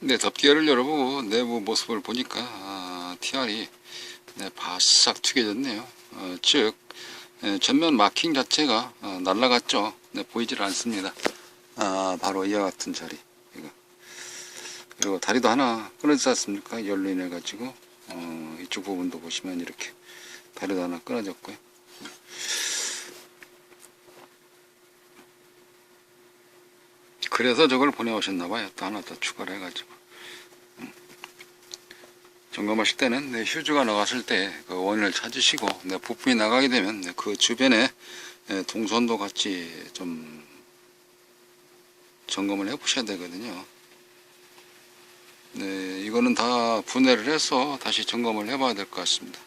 네, 덮개를 열어보고 내부 모습을 보니까 TR이 바싹 튀겨졌네요. 즉 전면 마킹 자체가 날라갔죠. 보이질 않습니다. 바로 이와 같은 자리. 이거. 그리고 다리도 하나 끊어지지 않습니까? 열로 인해 가지고 이쪽 부분도 보시면 이렇게 다리도 하나 끊어졌고요. 그래서 저걸 보내오셨나봐요. 또 하나 더 추가를 해가지고. 점검하실 때는 휴즈가 나갔을 때 그 원인을 찾으시고 부품이 나가게 되면 그 주변에 동선도 같이 좀 점검을 해 보셔야 되거든요. 네, 이거는 다 분해를 해서 다시 점검을 해 봐야 될 것 같습니다.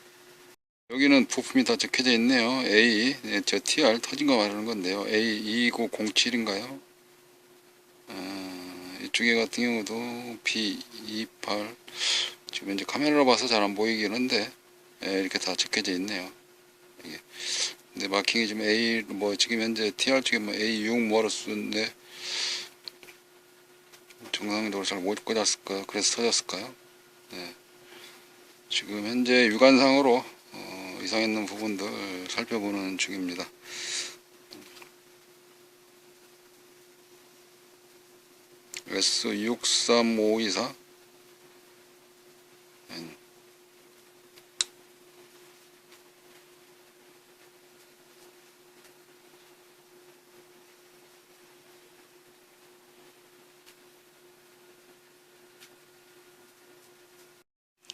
여기는 부품이 다 적혀져 있네요. A, 저 TR 터진 거 말하는 건데요. A2907인가요? 이쪽에 같은 경우도 B28, 지금 이제 카메라로 봐서 잘 안 보이긴 한데 이렇게 다 적혀져 있네요. 이게. 근데 마킹이 지금 A 지금 현재 TR 쪽에 A6 뭐로 쓰는데 정상적으로 잘 못 꽂았을까요? 그래서 터졌을까요? 네. 지금 현재 육안상으로 이상 있는 부분들 살펴보는 중입니다. S63524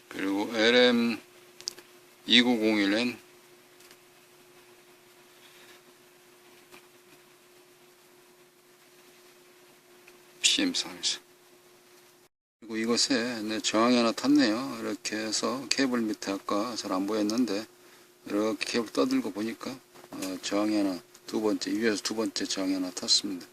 그리고 LM2901N PM314 그리고 이것에 저항이 하나 탔네요. 이렇게 해서 케이블 밑에 아까 잘 안 보였는데 이렇게 케이블 떠들고 보니까 저항이 하나 두번째 위에서 두번째 저항이 하나 탔습니다.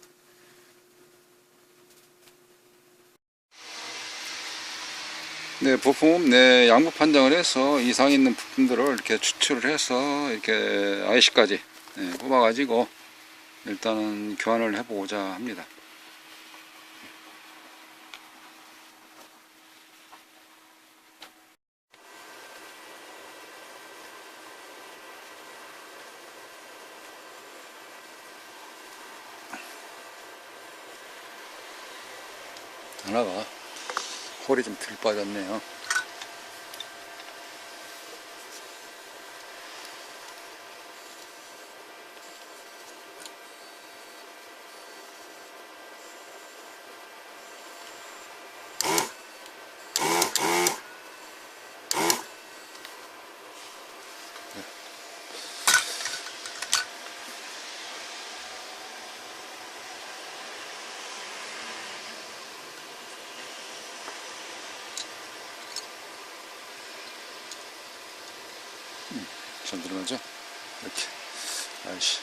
네, 부품 양부 판정을 해서 이상 있는 부품들을 이렇게 추출을 해서 이렇게 IC까지 뽑아 가지고 일단은 교환을 해 보고자 합니다. 하나가 홀이 좀 덜 빠졌네요. 잘 들어가죠? 이렇게. 아이씨.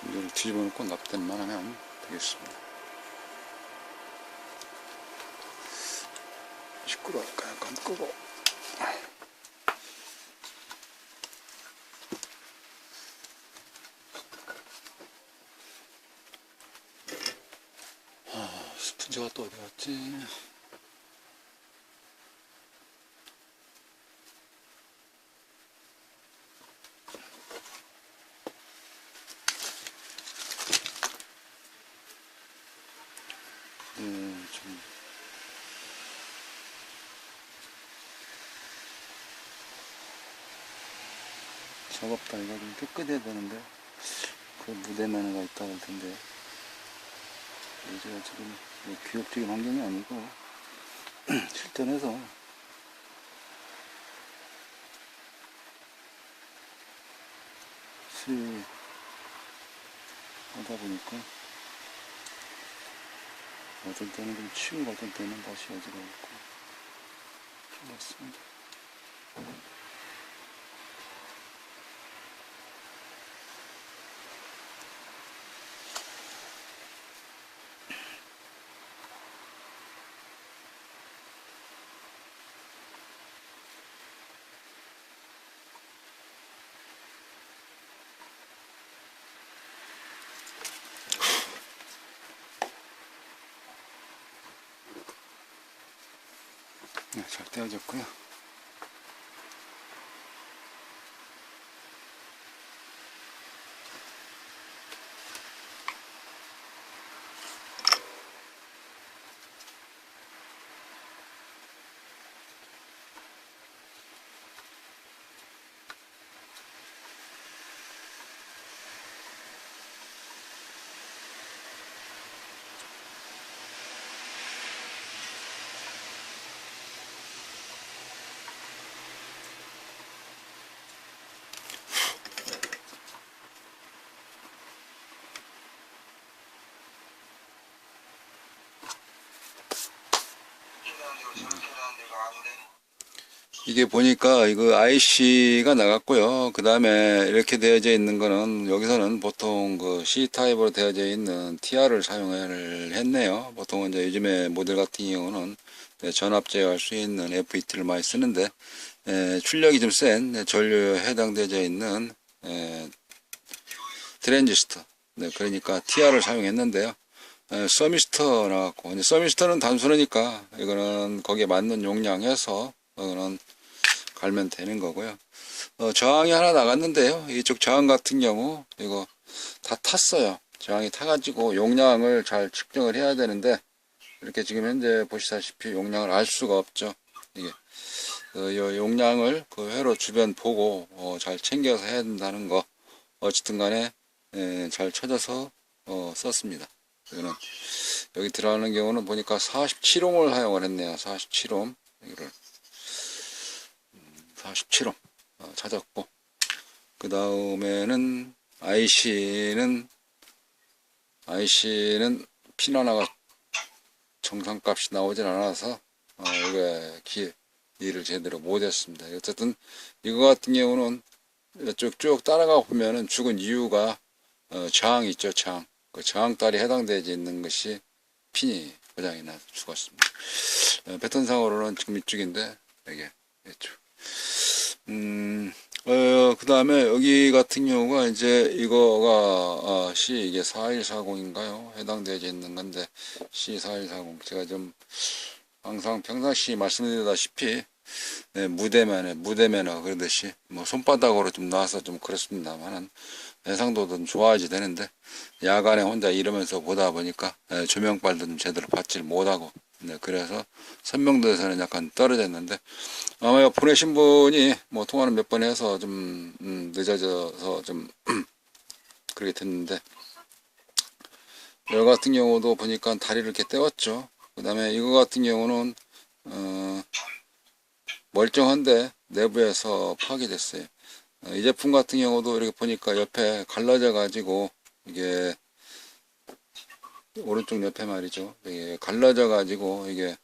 이걸 뒤집어 놓고 납땜만 하면 되겠습니다. 시끄러우니까 약간 끄고. 스펀지가 또 어디 갔지? 좀 작업다 이거 좀 깨끗해야 되는데 그 무대면허가 있다고 할 텐데 제가 지금 규격적인 환경이 아니고 실전에서 수리하다 보니까 어떤 때는 좀 치우고 어떤 때는 다시 어지러웠고 그렇습니다. 잘 떼어졌고요. 이게 보니까 이거 IC가 나갔고요. 그 다음에 이렇게 되어져 있는 거는 여기서는 보통 그 C타입으로 되어져 있는 TR을 사용을 했네요. 보통은 이제 요즘에 모델 같은 경우는 전압 제어할 수 있는 FET를 많이 쓰는데 출력이 좀 센 전류에 해당되어 있는 트랜지스터, 그러니까 TR을 사용했는데요. 서미스터 나왔고, 이제 서미스터는 단순하니까 이거는 거기에 맞는 용량해서 이거는 갈면 되는 거고요. 저항이 하나 나갔는데요. 이쪽 저항 같은 경우 이거 다 탔어요. 저항이 타가지고 용량을 잘 측정을 해야 되는데 이렇게 지금 현재 보시다시피 용량을 알 수가 없죠. 이게 이 용량을 그 회로 주변 보고 잘 챙겨서 해야 된다는 거. 어쨌든 간에 잘 찾아서 썼습니다. 이거는 여기 들어가는 경우는 보니까 47옴을 사용을 했네요. 47옴 이거를 47옴 찾았고, 그 다음에는 IC는 핀 하나가 정상값이 나오진 않아서 이게 일을 제대로 못했습니다. 어쨌든 이거 같은 경우는 쭉 따라가 보면은 죽은 이유가 저항이 있죠. 저항. 그 저항달이 해당되지 있는 것이 핀이 고장이 나서 죽었습니다. 패턴상으로는 지금 이쪽인데 이게 이쪽. 그 다음에 여기 같은 경우가 이제 이거가 이게 4140인가요? 해당되어 있는 건데 C4140 제가 좀 항상 평상시 말씀드리다시피 무대 매너 그러듯이 뭐 손바닥으로 좀 놔서 좀 그렇습니다만은 해상도도 좀 좋아야지 되는데 야간에 혼자 이러면서 보다 보니까 조명빨도 좀 제대로 받질 못하고 그래서 선명도에서는 약간 떨어졌는데 아마 보내신 분이 뭐 통화는 몇 번 해서 좀 늦어져서 좀 그렇게 됐는데 이거 같은 경우도 보니까 다리를 이렇게 떼었죠. 그 다음에 이거 같은 경우는 멀쩡한데 내부에서 파괴됐어요. 이 제품 같은 경우도 이렇게 보니까 옆에 갈라져 가지고 이게 오른쪽 옆에 말이죠. 이게 갈라져 가지고 이게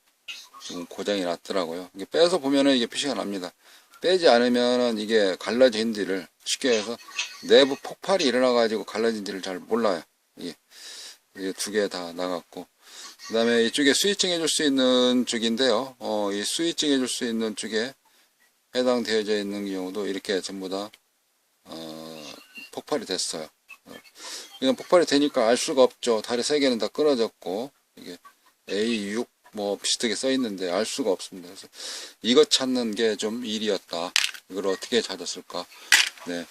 지금 고장이 났더라고요. 이게 빼서 보면은 이게 표시가 납니다. 빼지 않으면은 이게 갈라진지를 쉽게 해서 내부 폭발이 일어나 가지고 갈라진지를 잘 몰라요. 이게 두 개 다 나갔고, 그 다음에 이쪽에 스위칭 해줄 수 있는 쪽인데요. 이 스위칭 해줄 수 있는 쪽에 해당되어져 있는 경우도 이렇게 전부 다 폭발이 됐어요. 그냥 폭발이 되니까 알 수가 없죠. 다리 세 개는 다 끊어졌고 이게 A6 뭐 비슷하게 써 있는데 알 수가 없습니다. 그래서 이것 찾는 게 좀 일이었다. 이걸 어떻게 찾았을까? 네,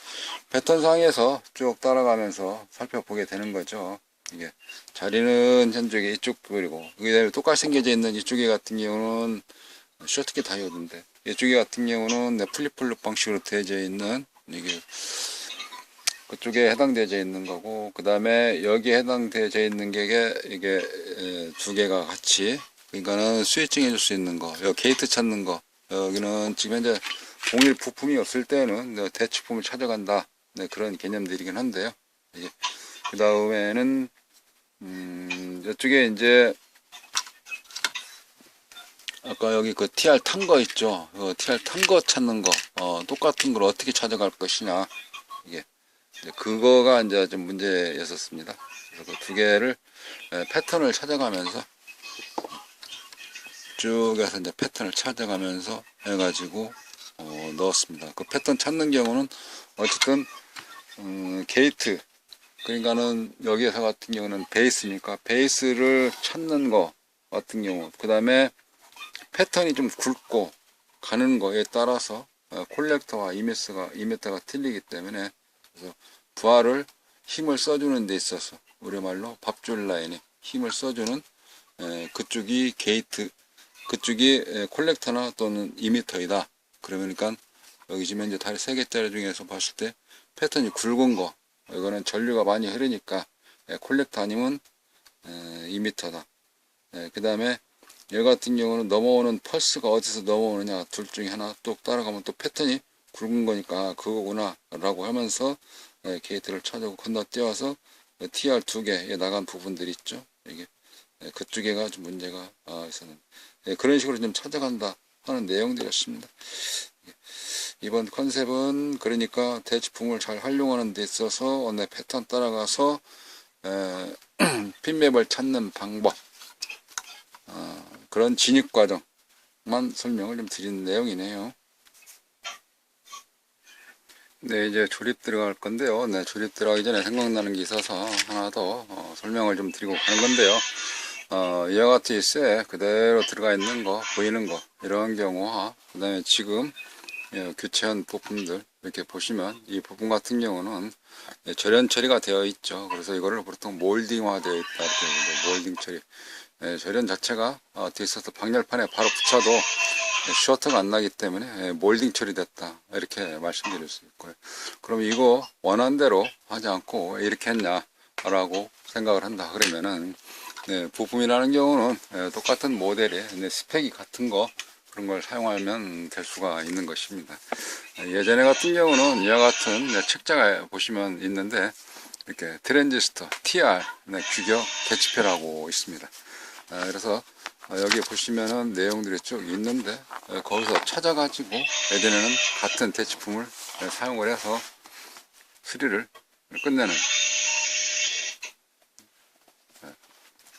패턴상에서 쭉 따라가면서 살펴보게 되는 거죠. 이게 자리는 현쪽에 이쪽, 그리고 그다음에 똑같이 생겨져 있는 이쪽에 같은 경우는 쇼트키 다이오드인데 이쪽에 같은 경우는 플립플롭 방식으로 되어져 있는 이게 그쪽에 해당되어 있는 거고, 그 다음에 여기에 해당되어 있는 게 이게 두 개가 같이, 그러니까는 스위칭 해줄 수 있는 거, 여기 게이트 찾는 거, 여기는 지금 현재 동일 부품이 없을 때는 대치품을 찾아간다, 그런 개념들이긴 한데요. 그 다음에는 이쪽에 이제 아까 여기 그 TR 탄 거 있죠. TR 탄 거 찾는 거, 똑같은 걸 어떻게 찾아갈 것이냐, 이게 그거가 이제 좀 문제였었습니다. 그래서 그 두 개를 패턴을 찾아가면서 쭉 해서 이제 패턴을 찾아가면서 해가지고 넣었습니다. 그 패턴 찾는 경우는 어쨌든 게이트, 그러니까는 여기에서 같은 경우는 베이스니까 베이스를 찾는 거 같은 경우, 그 다음에 패턴이 좀 굵고 가는 거에 따라서 콜렉터와 이미터가 틀리기 때문에, 그래서 부하를 힘을 써주는 데 있어서 우리말로 밥줄 라인에 힘을 써주는 그쪽이 게이트, 그쪽이 콜렉터나 또는 이미터이다. 그러니까 여기 지금 현재 다리 3개짜리 중에서 봤을 때 패턴이 굵은 거, 이거는 전류가 많이 흐르니까 콜렉터 아니면 이미터다. 그 다음에 얘 같은 경우는 넘어오는 펄스가 어디서 넘어오느냐, 둘 중에 하나 뚝 따라가면 또 패턴이 굵은 거니까 그거구나 라고 하면서 게이트를 찾아고 건너뛰어서 TR 2개 나간 부분들이 있죠. 이게 그쪽에가 좀 문제가 있었는, 그런 식으로 좀 찾아간다 하는 내용들이었습니다. 이번 컨셉은 그러니까 대치품을 잘 활용하는 데 있어서 패턴 따라가서 핀맵을 찾는 방법, 그런 진입 과정만 설명을 좀 드리는 내용이네요. 네, 이제 조립 들어갈 건데요. 네, 조립 들어가기 전에 생각나는 게 있어서 하나 더 설명을 좀 드리고 가는 건데요. 이와 같이 쇠 그대로 들어가 있는 거, 보이는 거, 이런 경우와 그 다음에 지금 교체한 부품들 이렇게 보시면 이 부품 같은 경우는 절연 처리가 되어 있죠. 그래서 이거를 보통 몰딩화 되어 있다, 이렇게 몰딩 처리. 절연 자체가 되어 있어서 방열판에 바로 붙여도 쇼트가 안 나기 때문에 몰딩 처리됐다, 이렇게 말씀드릴 수 있고요. 그럼 이거 원한대로 하지 않고 왜 이렇게 했냐 라고 생각을 한다 그러면은, 부품이라는 경우는 똑같은 모델의 스펙이 같은 거, 그런 걸 사용하면 될 수가 있는 것입니다. 예전에 같은 경우는 이와 같은 책자가 보시면 있는데, 이렇게 트랜지스터 TR 규격 개치표라고 있습니다. 그래서 여기 보시면은 내용들이 쭉 있는데, 거기서 찾아가지고 예전에는 같은 대치품을 사용을 해서 수리를 끝내는,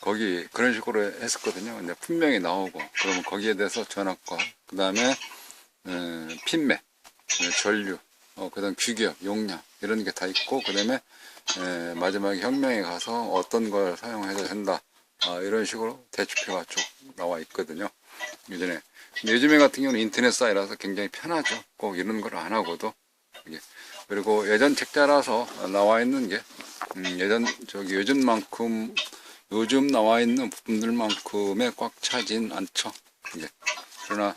거기 그런 식으로 했었거든요. 근데 분명히 나오고, 그러면 거기에 대해서 전압과 그 다음에 핀맥, 전류, 그 다음 규격, 용량 이런 게 다 있고, 그 다음에 마지막에 혁명에 가서 어떤 걸 사용해도 된다, 이런 식으로 대치표가 쭉 나와 있거든요. 예전에. 요즘에 같은 경우는 인터넷 사이라서 굉장히 편하죠. 꼭 이런 걸 안 하고도. 그리고 예전 책자라서 나와 있는 게 요즘 나와 있는 부품들만큼에 꽉 차진 않죠. 그러나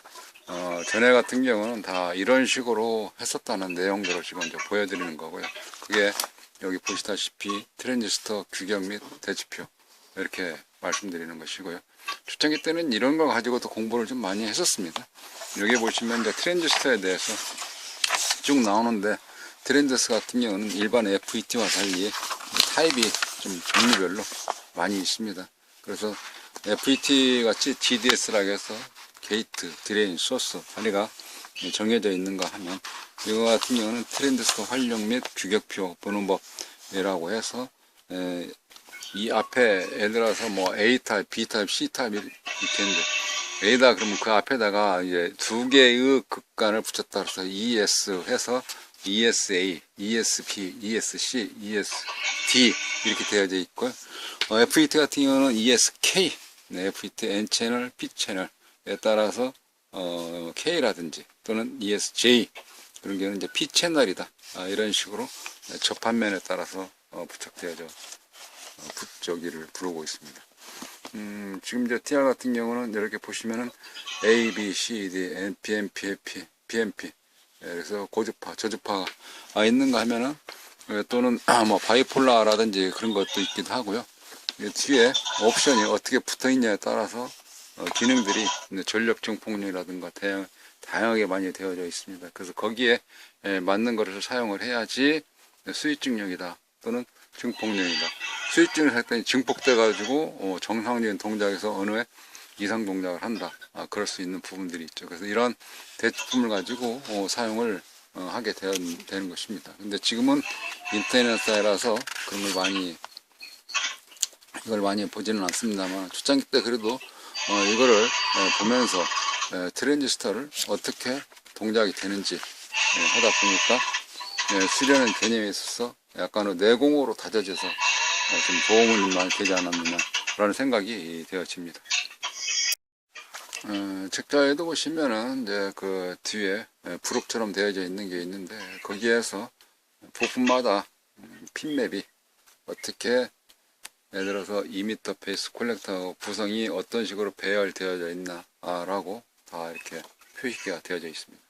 전에 같은 경우는 다 이런 식으로 했었다는 내용들을 지금 이제 보여드리는 거고요. 그게 여기 보시다시피 트랜지스터 규격 및 대치표, 이렇게 말씀드리는 것이고요. 초창기 때는 이런 거 가지고도 공부를 좀 많이 했었습니다. 여기 보시면 이제 트랜지스터에 대해서 쭉 나오는데, 트랜지스터 같은 경우는 일반 FET와 달리 타입이 좀 종류별로 많이 있습니다. 그래서 FET 같이 GDS라고 해서 게이트, 드레인, 소스 단위가 정해져 있는가 하면, 이거 같은 경우는 트랜지스터 활용 및 규격표 보는 법이라고 해서 이 앞에 예를 들어서 뭐 A타입, B타입, C타입 이렇게 있는데, A다 그러면 그 앞에다가 이제 두 개의 극간을 붙였다 그래서 ES 해서 ESA, ESP, ESC, ESD 이렇게 되어져 있고요. FET 같은 경우는 ESK, FET N채널, P채널에 따라서 K라든지 또는 ESJ, 그런 경우는 이제 P채널이다, 이런 식으로 접합면에 따라서 부착되어져 붙여기를 부르고 있습니다. 지금 이제 TR 같은 경우는 이렇게 보시면은 A, B, C, D, N, P, M, P, P, PMP, 그래서 고주파, 저주파가 있는가 하면은, 또는 뭐 바이폴라라든지 그런 것도 있기도 하고요. 뒤에 옵션이 어떻게 붙어 있냐에 따라서 기능들이 전력 증폭력이라든가 다양하게 많이 되어져 있습니다. 그래서 거기에 맞는 것을 사용을 해야지 수익증력이다 또는 증폭력이다. 수익증을 할 때 증폭돼 가지고 정상적인 동작에서 어느 해 이상 동작을 한다, 그럴 수 있는 부분들이 있죠. 그래서 이런 대체품을 가지고 사용을 하게 되는 것입니다. 근데 지금은 인터넷 사이라서 그런 걸 이걸 많이 보지는 않습니다만, 초창기 때 그래도 이거를 보면서 트랜지스터를 어떻게 동작이 되는지 하다 보니까 수련의 개념에 있어서 약간의 내공으로 다져져서 좀 도움을 많이 되지 않았느냐 라는 생각이 되어집니다. 책자에도 보시면은 이제 그 뒤에 부록처럼 되어져 있는 게 있는데, 거기에서 부품마다 핀맵이 어떻게, 예를 들어서 2m 페이스 콜렉터 구성이 어떤 식으로 배열되어져 있나 라고 다 이렇게 표시가 되어져 있습니다.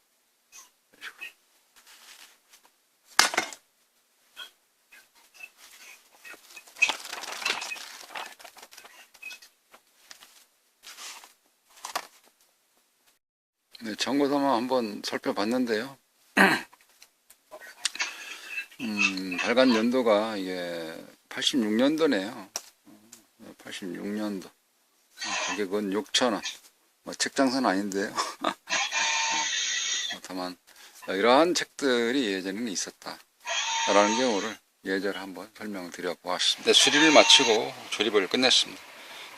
네, 참고삼아 한번 살펴봤는데요. 발간 연도가 이게 86년도네요. 86년도. 가격은 6,000원. 뭐 책 장사는 아닌데요. 다만 이러한 책들이 예전에는 있었다 라는 경우를 예제를 한번 설명을 드려 보았습니다. 네, 수리를 마치고 조립을 끝냈습니다.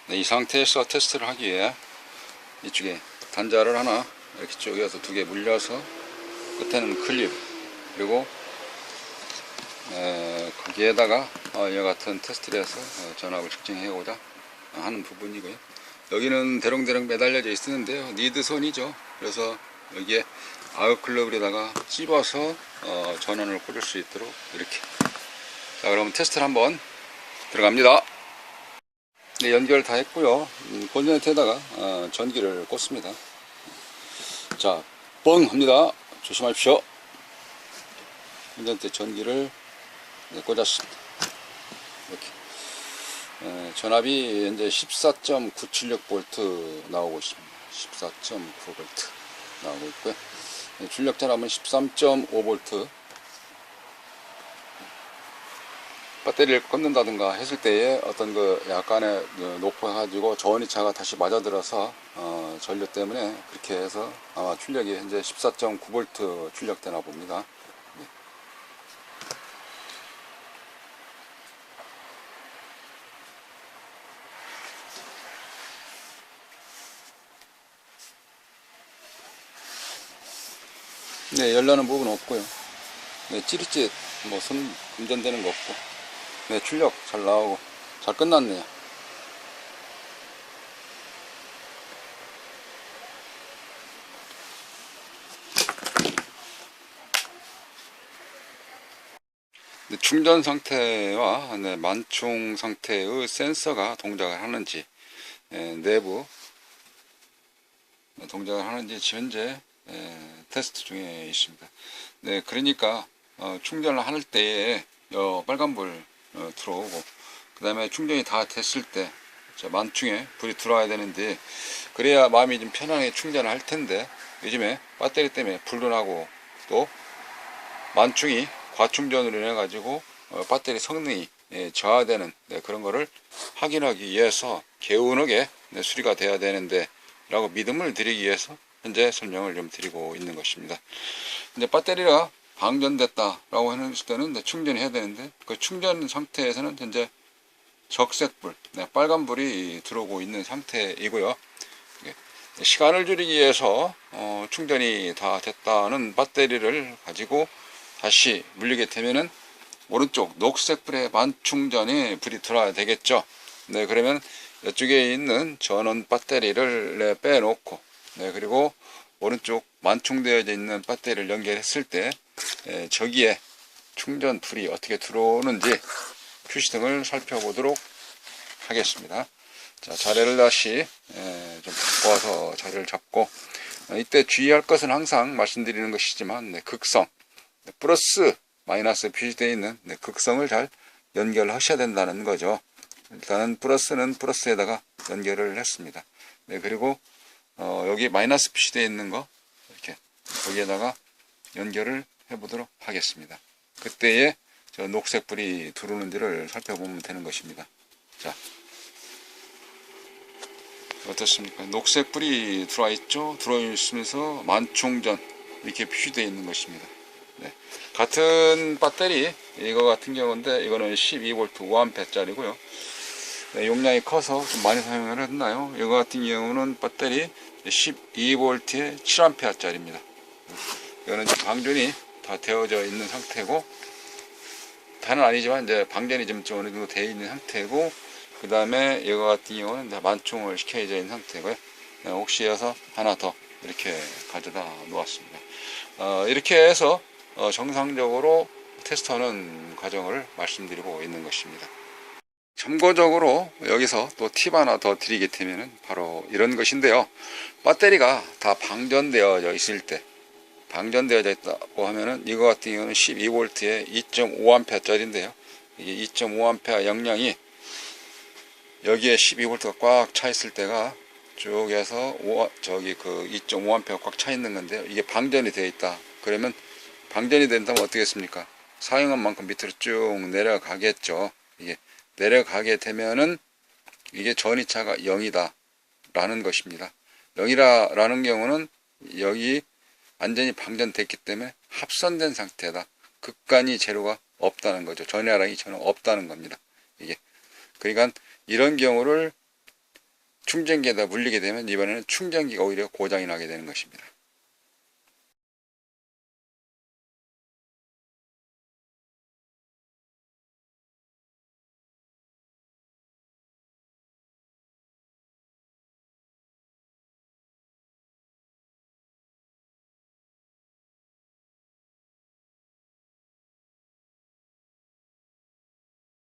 네, 이 상태에서 테스트를 하기 위해 이쪽에 단자를 하나 이렇게 쪼개서 2개 물려서 끝에는 클립, 그리고 거기에다가 이와 같은 테스트를 해서 전압을 측정해보자 하는 부분이고요. 여기는 대롱대롱 매달려져 있었는데요, 니드선이죠. 그래서 여기에 아웃클럽에다가 찝어서 전원을 꽂을 수 있도록 이렇게. 자, 그러면 테스트를 한번 들어갑니다. 네, 연결 다 했고요. 콘덴서에다가 전기를 꽂습니다. 자, 뻥 합니다. 조심하십시오. 콘덴서 전기를 꽂았습니다. 이렇게. 전압이 이제 14.976V 나오고 있습니다. 14.9V 나오고 있고요. 출력 전압은 13.5V. 배터리를 꽂는다든가 했을 때에 어떤 그 약간의 높아가지고 저온이차가 다시 맞아들어서 전류 때문에 그렇게 해서 아마 출력이 현재 14.9V 출력되나 봅니다. 네, 열나는 부분 없고요. 네, 찌릿찌릿 뭐 손 금전되는 거 없고, 네, 출력 잘 나오고 잘 끝났네요. 네, 충전 상태와 만충 상태의 센서가 동작을 하는지, 내부 동작을 하는지 현재 테스트 중에 있습니다. 네, 그러니까 충전을 할 때에 빨간불 들어오고, 그 다음에 충전이 다 됐을 때 만충에 불이 들어와야 되는데, 그래야 마음이 좀 편안하게 충전을 할 텐데, 요즘에 배터리 때문에 불도 나고 또 만충이 과충전으로 인해 가지고 배터리 성능이 저하되는 그런 거를 확인하기 위해서 개운하게 수리가 돼야 되는데 라고 믿음을 드리기 위해서 현재 설명을 좀 드리고 있는 것입니다. 이제 배터리가 방전됐다 라고 했을 때는 충전이 해야 되는데, 그 충전 상태에서는 현재 적색불, 빨간불이 들어오고 있는 상태이고요. 시간을 줄이기 위해서 충전이 다 됐다는 배터리를 가지고 다시 물리게 되면은 오른쪽 녹색불에 만충전에 불이 들어와야 되겠죠. 네, 그러면 이쪽에 있는 전원 배터리를 빼놓고, 그리고 오른쪽 만충되어져 있는 배터리를 연결했을 때 저기에 충전 불이 어떻게 들어오는지 표시등을 살펴보도록 하겠습니다. 자, 자리를 다시 좀 바꿔서 자리를 잡고, 이때 주의할 것은 항상 말씀드리는 것이지만 극성, 플러스 마이너스 표시되어 있는 극성을 잘 연결하셔야 된다는 거죠. 일단은 플러스는 플러스에다가 연결을 했습니다. 그리고 여기 마이너스 표시되어 있는 거 이렇게 여기에다가 연결을 해 보도록 하겠습니다. 그때에 저 녹색 불이 들어오는지를 살펴보면 되는 것입니다. 자, 어떻습니까? 녹색 불이 들어와 있죠? 들어와 있으면서 만충전 이렇게 표시되어 있는 것입니다. 네. 같은 배터리 이거 같은 경우인데 이거는 12V 5A 짜리고요. 네, 용량이 커서 좀 많이 사용을 했나요? 이거 같은 경우는 배터리 12V에 7A 짜리입니다. 이거는 방전이 다 되어져 있는 상태고, 다는 아니지만 이제 방전이 좀 어느 정도 되어 있는 상태고, 그 다음에 이거 같은 경우는 만충을 시켜져 있는 상태고요. 혹시 해서 하나 더 이렇게 가져다 놓았습니다. 이렇게 해서 정상적으로 테스트하는 과정을 말씀드리고 있는 것입니다. 참고적으로 여기서 또 팁 하나 더 드리게 되면 바로 이런 것인데요. 배터리가 다 방전되어져 있을 때, 방전되어져 있다고 하면은 이거 같은 경우는 12V에 2.5A 짜리인데요. 이게 2.5A 용량이 여기에 12V가 꽉 차 있을 때가 쪽에서 저기 그 2.5A가 꽉 차 있는 건데요. 이게 방전이 되어 있다. 그러면 방전이 된다면 어떻게 했습니까? 사용한 만큼 밑으로 쭉 내려가겠죠. 이게 내려가게 되면은 이게 전이차가 0이다 라는 것입니다. 0이라는 경우는 여기 완전히 방전됐기 때문에 합선된 상태다. 극간이 재료가 없다는 거죠. 전해량이 전혀 없다는 겁니다. 이게 그러니까 이런 경우를 충전기에다 물리게 되면 이번에는 충전기가 오히려 고장이 나게 되는 것입니다.